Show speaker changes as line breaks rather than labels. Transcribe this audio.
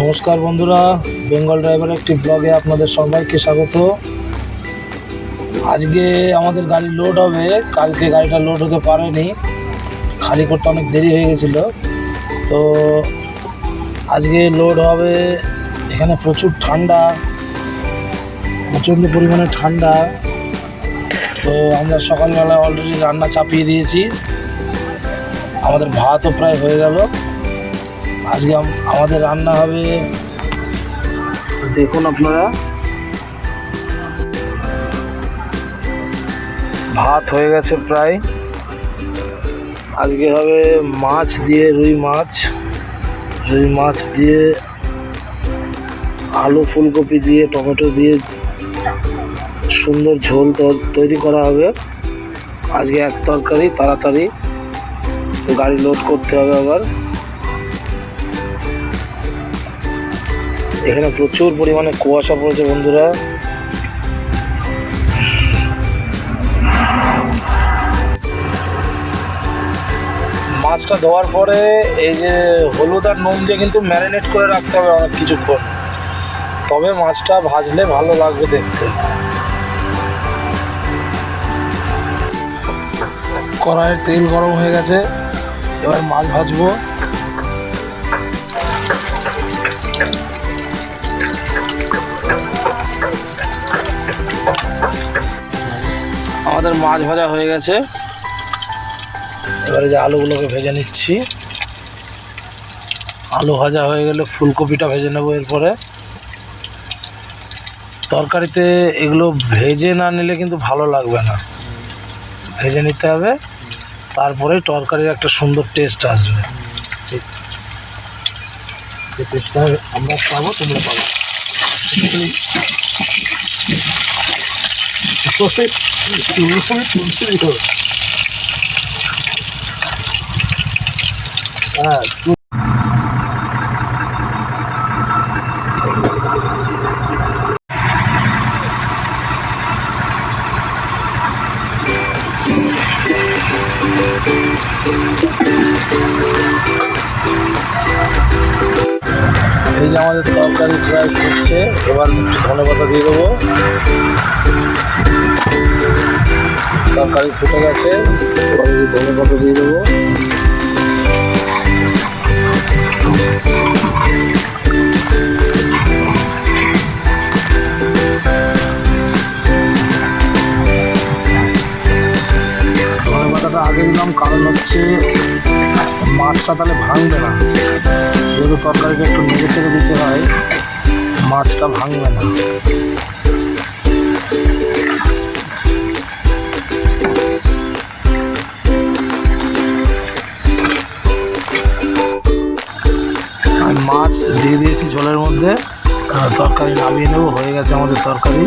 নমস্কার বন্ধুরা, বেঙ্গল ড্রাইভার একটি ব্লগে আপনাদের সবাইকে স্বাগত। আজকে আমাদের গাড়ি লোড হবে। কালকে গাড়িটা লোড হতে পারেনি, খালি করতে অনেক দেরি হয়ে গেছিল। তো আজকে লোড হবে। এখানে প্রচুর ঠান্ডা, প্রচণ্ড পরিমাণে ঠান্ডা। তো আমরা সকালবেলা অলরেডি রান্না চাপিয়ে দিয়েছি, আমাদের ভাতও প্রায় হয়ে গেল। আজকে আমাদের রান্না হবে, দেখুন আপনারা, ভাত হয়ে গেছে প্রায়। আজকে হবে মাছ দিয়ে, রুই মাছ দিয়ে আলু ফুলকপি দিয়ে টমেটো দিয়ে সুন্দর ঝোল তৈরি করা হবে। আজকে এক তরকারি, তাড়াতাড়ি গাড়ি লোড করতে হবে আবার। এখানে প্রচুর পরিমাণে কুয়াশা পড়েছে বন্ধুরা। মাছটা ধোয়ার পরে এই যে হলুদ আর নুন দিয়ে কিন্তু ম্যারিনেট করে রাখতে হবে অনেক কিছুক্ষণ, তবে মাছটা ভাজলে ভালো লাগবে দেখতে। কড়াইয়ের তেল গরম হয়ে গেছে, এবার মাছ ভাজবো। আমাদের মাছ ভাজা হয়ে গেছে, এবারে যে আলুগুলোকে ভেজে নিচ্ছি। আলু ভাজা হয়ে গেলে ফুলকপিটা ভেজে নেবো। এরপরে তরকারিতে এগুলো ভেজে না নিলে কিন্তু ভালো লাগবে না, ভেজে নিতে হবে, তারপরে তরকারির একটা সুন্দর টেস্ট আসবে। যে টেস্টটা আমরা পাবো, তোমরা পাবো। হ্যাঁ, এই যে আমাদের তরকারি প্রায় ফুটছে, এবার একটু ধনেপাতা দিয়ে দেবো। তরকারি ফুটে গেছে, এবার ধনেপাতা দিয়ে দেবো। ধনেপাতাটা আগে দিলাম, কারণ হচ্ছে মাছটা তাহলে ভাঙবে না। যেহেতু তরকারিটা একটু নেড়ে চেড়ে দিতে হয়, মাছটা ভাঙবে না। আমি মাছ দিয়ে দিয়েছি ঝোলের মধ্যে, তরকারি নামিয়ে নেবো। হয়ে গেছে আমাদের তরকারি।